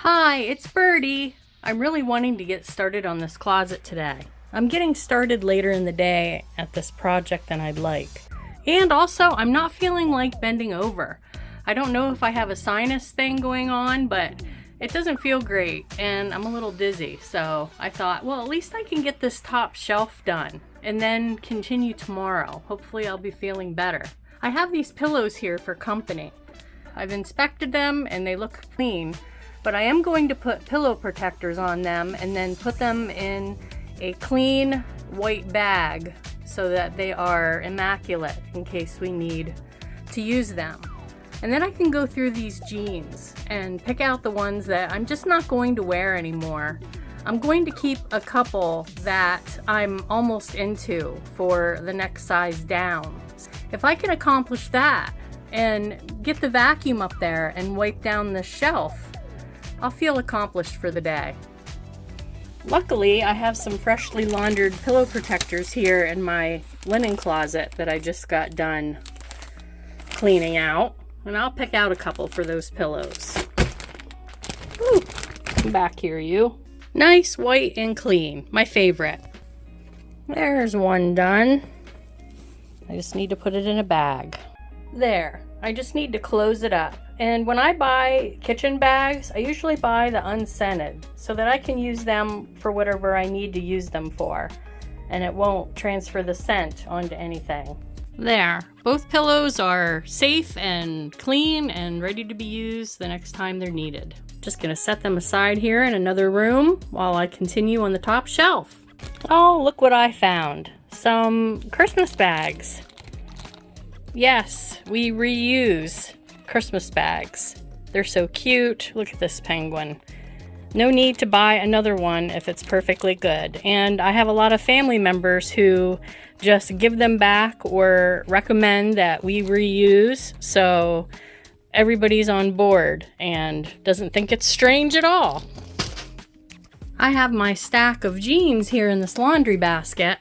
Hi, it's Birdie. I'm really wanting to get started on this closet today. I'm getting started later in the day at this project than I'd like. And also, I'm not feeling like bending over. I don't know if I have a sinus thing going on, but it doesn't feel great and I'm a little dizzy. So I thought, well, at least I can get this top shelf done and then continue tomorrow. Hopefully I'll be feeling better. I have these pillows here for company. I've inspected them and they look clean. But I am going to put pillow protectors on them and then put them in a clean white bag so that they are immaculate in case we need to use them. And then I can go through these jeans and pick out the ones that I'm just not going to wear anymore. I'm going to keep a couple that I'm almost into for the next size down. If I can accomplish that and get the vacuum up there and wipe down the shelf, I'll feel accomplished for the day. Luckily, I have some freshly laundered pillow protectors here in my linen closet that I just got done cleaning out. And I'll pick out a couple for those pillows. Ooh, come back here, you. Nice, white, and clean. My favorite. There's one done. I just need to put it in a bag. There. I just need to close it up. And when I buy kitchen bags, I usually buy the unscented so that I can use them for whatever I need to use them for. And it won't transfer the scent onto anything. There. Both pillows are safe and clean and ready to be used the next time they're needed. Just gonna set them aside here in another room while I continue on the top shelf. Oh, look what I found. Some Christmas bags. Yes, we reuse Christmas bags. They're so cute. Look at this penguin. No need to buy another one if it's perfectly good. And I have a lot of family members who just give them back or recommend that we reuse, so everybody's on board and doesn't think it's strange at all. I have my stack of jeans here in this laundry basket.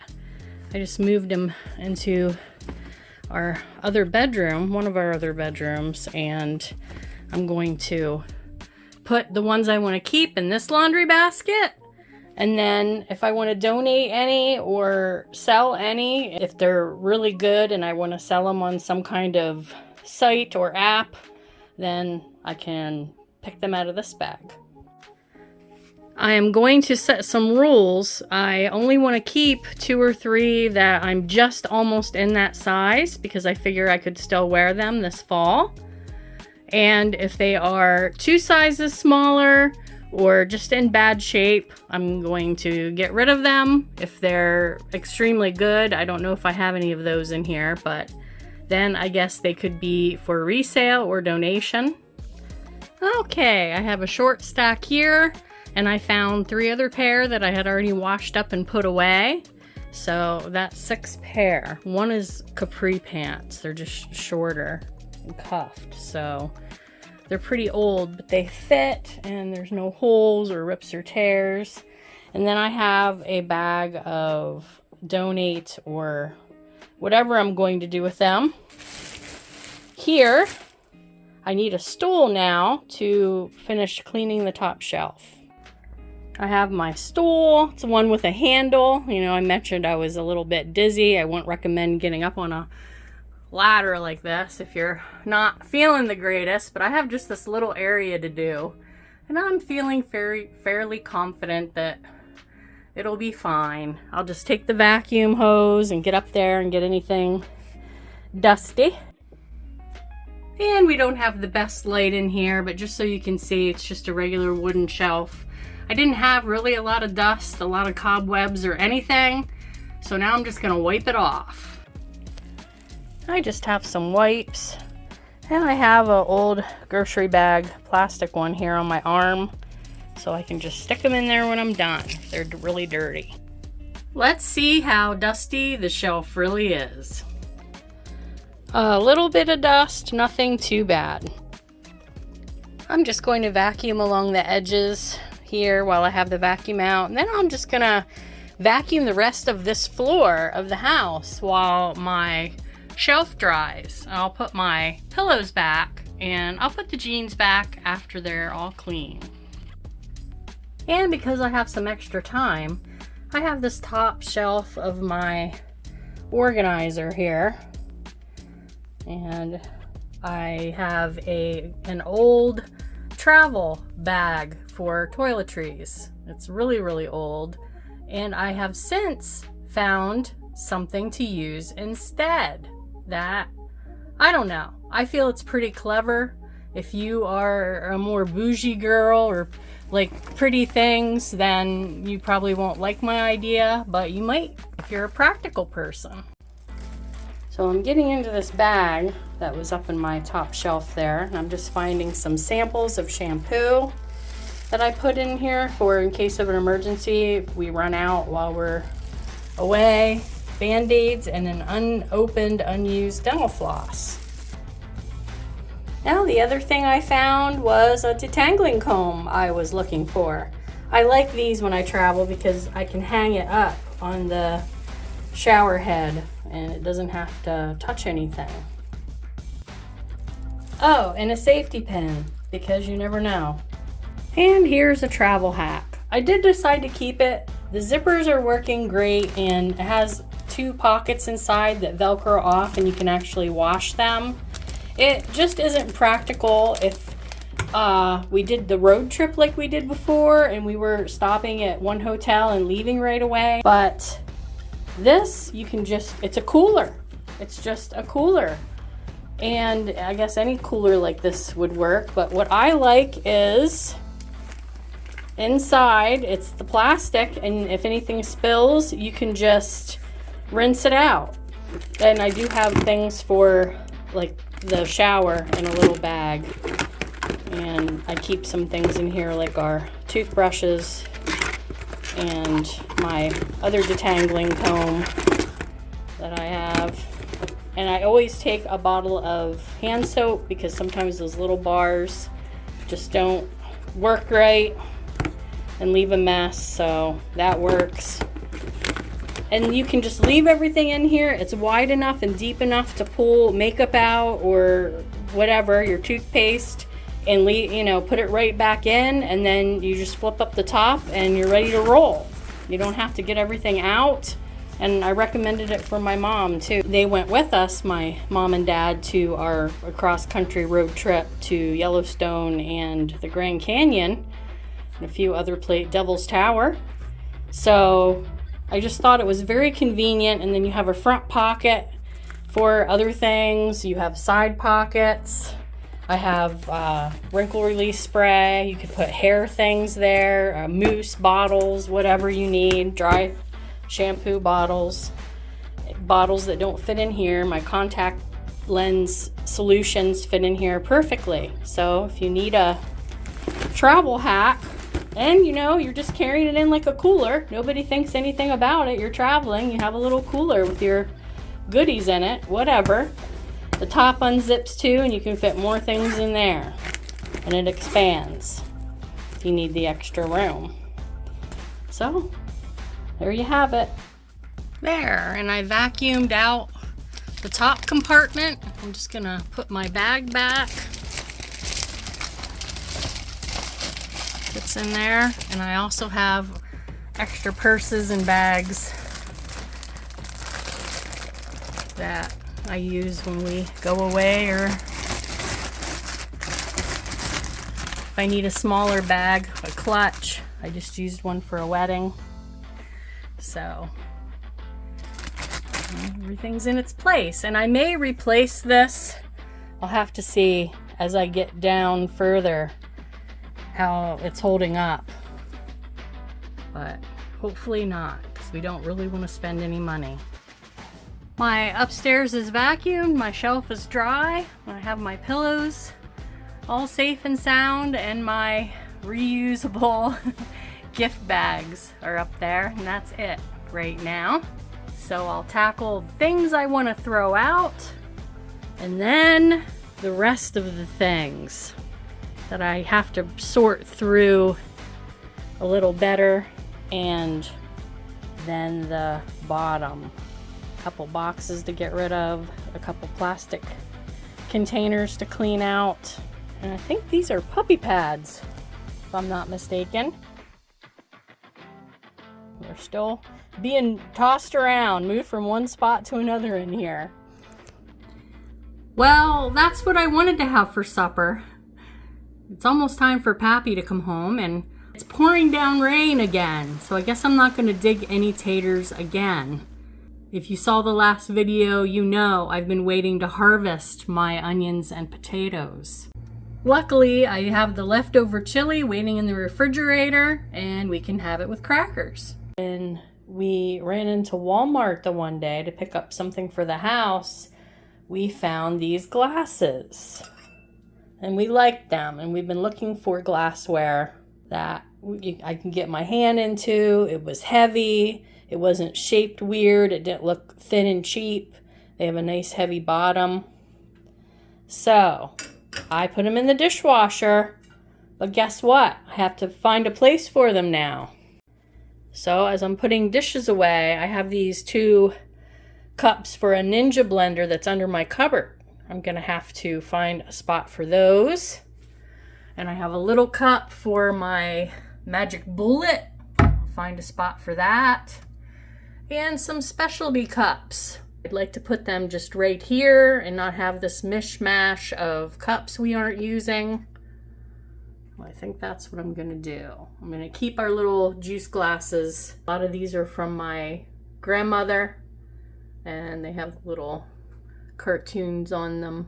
I just moved them into our other bedroom, one of our other bedrooms, and I'm going to put the ones I want to keep in this laundry basket, and then if I want to donate any or sell any, if they're really good and I want to sell them on some kind of site or app, then I can pick them out of this bag. I am going to set some rules. I only want to keep 2 or 3 that I'm just almost in that size because I figure I could still wear them this fall. And if they are 2 sizes smaller or just in bad shape, I'm going to get rid of them. If they're extremely good, I don't know if I have any of those in here, but then I guess they could be for resale or donation. Okay, I have a short stack here. And I found 3 other pair that I had already washed up and put away. So that's 6 pair. One is capri pants. They're just shorter and cuffed. So they're pretty old, but they fit and there's no holes or rips or tears. And then I have a bag of donate or whatever I'm going to do with them. Here, I need a stool now to finish cleaning the top shelf. I have my stool. It's the one with a handle. You know, I mentioned I was a little bit dizzy. I wouldn't recommend getting up on a ladder like this if you're not feeling the greatest, but I have just this little area to do. And I'm feeling fairly confident that it'll be fine. I'll just take the vacuum hose and get up there and get anything dusty. And we don't have the best light in here, but just so you can see, it's just a regular wooden shelf. I didn't have really a lot of dust, a lot of cobwebs or anything, so now I'm just gonna wipe it off. I just have some wipes, and I have an old grocery bag, plastic one here on my arm, so I can just stick them in there when I'm done. They're really dirty. Let's see how dusty the shelf really is. A little bit of dust, nothing too bad. I'm just going to vacuum along the edges here while I have the vacuum out, and then I'm just gonna vacuum the rest of this floor of the house while my shelf dries. I'll put my pillows back and I'll put the jeans back after they're all clean. And because I have some extra time, I have this top shelf of my organizer here. And I have an old travel bag for toiletries. It's really, really old. And I have since found something to use instead. That, I don't know. I feel it's pretty clever. If you are a more bougie girl or like pretty things, then you probably won't like my idea, but you might if you're a practical person. So I'm getting into this bag that was up in my top shelf there, and I'm just finding some samples of shampoo that I put in here for in case of an emergency if we run out while we're away, Band-Aids, and an unopened, unused dental floss. Now the other thing I found was a detangling comb I was looking for. I like these when I travel because I can hang it up on the shower head and it doesn't have to touch anything. Oh, and a safety pin because you never know. And here's a travel hack. I did decide to keep it. The zippers are working great and it has 2 pockets inside that Velcro off and you can actually wash them. It just isn't practical if we did the road trip like we did before and we were stopping at one hotel and leaving right away. But this, you can just, it's a cooler. It's just a cooler. And I guess any cooler like this would work. But what I like is inside, it's the plastic, and if anything spills, you can just rinse it out. And I do have things for like the shower in a little bag. And I keep some things in here like our toothbrushes and my other detangling comb that I have. And I always take a bottle of hand soap because sometimes those little bars just don't work right and leave a mess, so that works. And you can just leave everything in here. It's wide enough and deep enough to pull makeup out or whatever, your toothpaste, and leave, you know, put it right back in, and then you just flip up the top and you're ready to roll. You don't have to get everything out. And I recommended it for my mom too. They went with us, my mom and dad, to our cross-country road trip to Yellowstone and the Grand Canyon and a few other places, Devil's Tower. So I just thought it was very convenient. And then you have a front pocket for other things. You have side pockets. I have wrinkle release spray. You could put hair things there, mousse bottles, whatever you need, dry shampoo bottles that don't fit in here. My contact lens solutions fit in here perfectly. So if you need a travel hack and you know you're just carrying it in like a cooler, nobody thinks anything about it, you're traveling, you have a little cooler with your goodies in it, whatever. The top unzips too and you can fit more things in there, and it expands if you need the extra room. So there you have it. There, and I vacuumed out the top compartment. I'm just gonna put my bag back. Fits in there, and I also have extra purses and bags that I use when we go away, or if I need a smaller bag, a clutch. I just used one for a wedding. So everything's in its place, and I may replace this. I'll have to see as I get down further how it's holding up, but hopefully not, because we don't really want to spend any money. My upstairs is vacuumed, my shelf is dry, I have my pillows all safe and sound, and my reusable gift bags are up there, and that's it right now. So I'll tackle things I want to throw out, and then the rest of the things that I have to sort through a little better, and then the bottom. A couple boxes to get rid of, a couple plastic containers to clean out, and I think these are puppy pads, if I'm not mistaken. They're still being tossed around, moved from one spot to another in here. Well, that's what I wanted to have for supper. It's almost time for Pappy to come home, and it's pouring down rain again, so I guess I'm not going to dig any taters again. If you saw the last video, you know I've been waiting to harvest my onions and potatoes. Luckily, I have the leftover chili waiting in the refrigerator, and we can have it with crackers. And we ran into Walmart the one day to pick up something for the house. We found these glasses, and we liked them, and we've been looking for glassware that I can get my hand into. It was heavy. It wasn't shaped weird. It didn't look thin and cheap. They have a nice heavy bottom. So I put them in the dishwasher, but guess what? I have to find a place for them now. So as I'm putting dishes away, I have these 2 cups for a Ninja blender that's under my cupboard. I'm gonna have to find a spot for those. And I have a little cup for my Magic Bullet. I'll find a spot for that. And some specialty cups. I'd like to put them just right here and not have this mishmash of cups we aren't using. I think that's what I'm gonna do. I'm gonna keep our little juice glasses. A lot of these are from my grandmother, and they have little cartoons on them.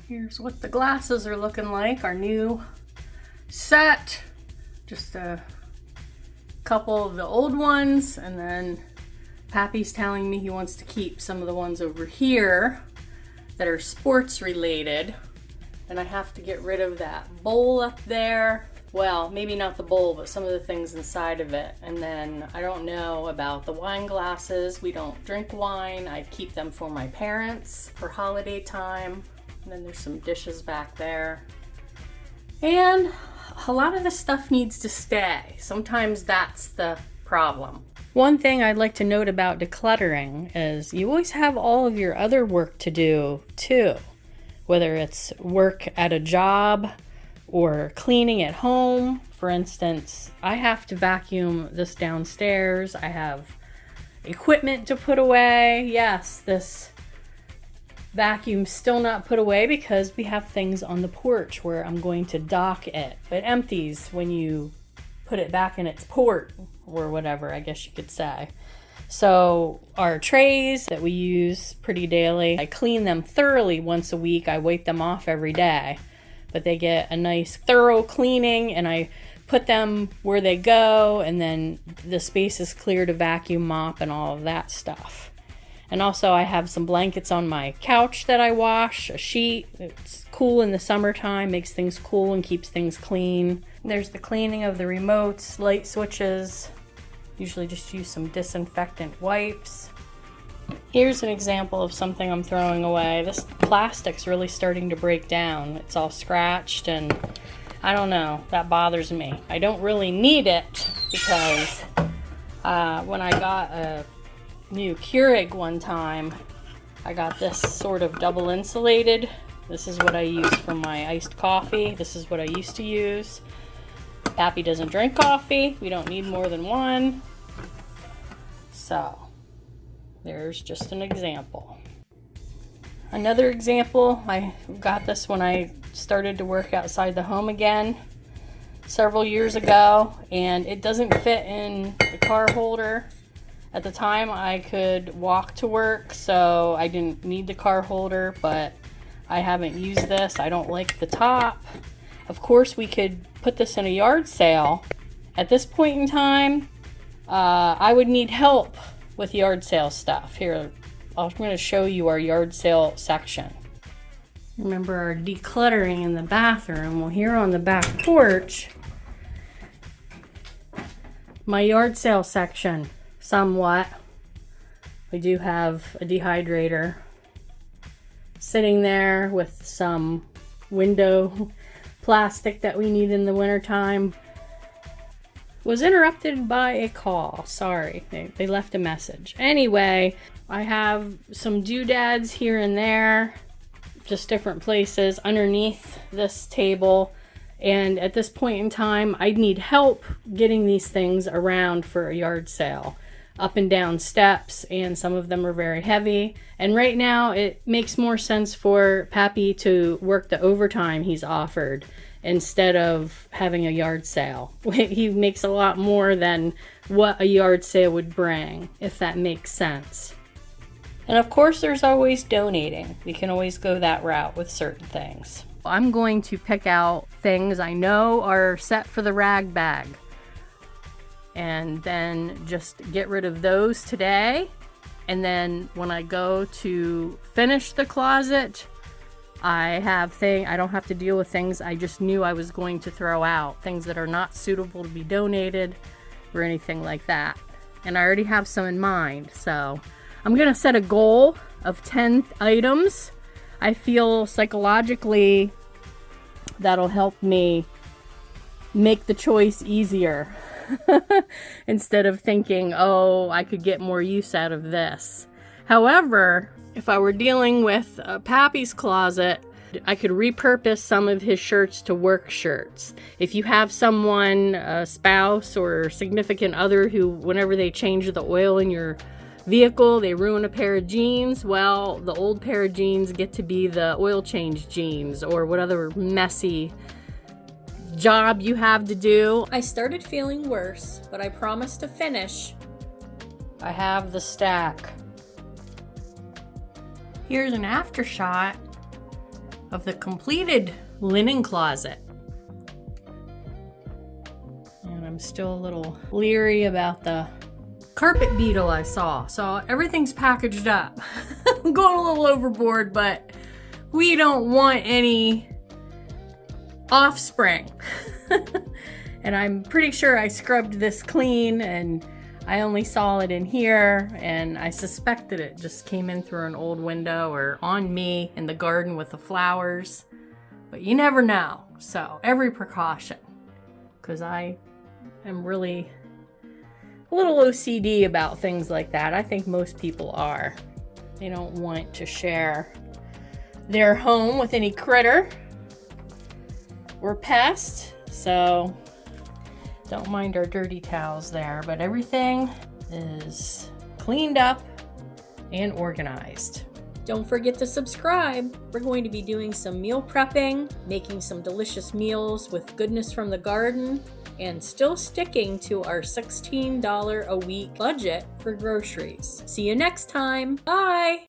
Here's what the glasses are looking like, our new set. Just a couple of the old ones, and then Pappy's telling me he wants to keep some of the ones over here that are sports related. And I have to get rid of that bowl up there. Well, maybe not the bowl, but some of the things inside of it. And then I don't know about the wine glasses. We don't drink wine. I keep them for my parents for holiday time. And then there's some dishes back there. And a lot of the stuff needs to stay. Sometimes that's the problem. One thing I'd like to note about decluttering is you always have all of your other work to do too. Whether it's work at a job or cleaning at home. For instance, I have to vacuum this downstairs. I have equipment to put away. Yes, this vacuum's still not put away because we have things on the porch where I'm going to dock it. It empties when you put it back in its port or whatever, I guess you could say. So our trays that we use pretty daily, I clean them thoroughly once a week. I wipe them off every day, but they get a nice thorough cleaning, and I put them where they go, and then the space is clear to vacuum mop and all of that stuff. And also I have some blankets on my couch that I wash, a sheet. It's cool in the summertime, makes things cool and keeps things clean. There's the cleaning of the remotes, light switches. Usually just use some disinfectant wipes. Here's an example of something I'm throwing away. This plastic's really starting to break down. It's all scratched, and I don't know, that bothers me. I don't really need it because when I got a new Keurig one time, I got this sort of double insulated. This is what I use for my iced coffee. This is what I used to use. Pappy doesn't drink coffee. We don't need more than one. So, there's just an example. Another example, I got this when I started to work outside the home again several years ago, and it doesn't fit in the car holder. At the time, I could walk to work, so I didn't need the car holder, but I haven't used this. I don't like the top. Of course, we could put this in a yard sale. At this point in time, I would need help with yard sale stuff. Here, I'm going to show you our yard sale section. Remember our decluttering in the bathroom? Well, here on the back porch, my yard sale section, somewhat. We do have a dehydrator sitting there with some window plastic that we need in the wintertime. Was interrupted by a call. Sorry, they left a message. Anyway, I have some doodads here and there, just different places. Underneath this table And at this point in time, I need help getting these things around for a yard sale. Up and down steps, and some of them are very heavy. And right now, it makes more sense for Pappy to work the overtime he's offered instead of having a yard sale. He makes a lot more than what a yard sale would bring, if that makes sense. And of course, there's always donating. We can always go that route with certain things. I'm going to pick out things I know are set for the rag bag, and then just get rid of those today. And then when I go to finish the closet, I don't have to deal with things I just knew I was going to throw out, things that are not suitable to be donated or anything like that. And I already have some in mind, so I'm gonna set a goal of 10 items. I feel psychologically that'll help me make the choice easier. Instead of thinking, oh, I could get more use out of this. However, if I were dealing with Pappy's closet, I could repurpose some of his shirts to work shirts. If you have someone, a spouse or significant other, who whenever they change the oil in your vehicle, they ruin a pair of jeans, well, the old pair of jeans get to be the oil change jeans, or what other messy job you have to do. I started feeling worse, but I promised to finish. I have the stack. Here's an after shot of the completed linen closet. And I'm still a little leery about the carpet beetle I saw. So everything's packaged up. I'm going a little overboard, but we don't want any offspring. And I'm pretty sure I scrubbed this clean, and I only saw it in here, and I suspected it just came in through an old window or on me in the garden with the flowers, but you never know. So every precaution, because I am really a little OCD about things like that. I think most people are. They don't want to share their home with any critter or pest, so don't mind our dirty towels there, but everything is cleaned up and organized. Don't forget to subscribe. We're going to be doing some meal prepping, making some delicious meals with goodness from the garden, and still sticking to our $16 a week budget for groceries. See you next time. Bye!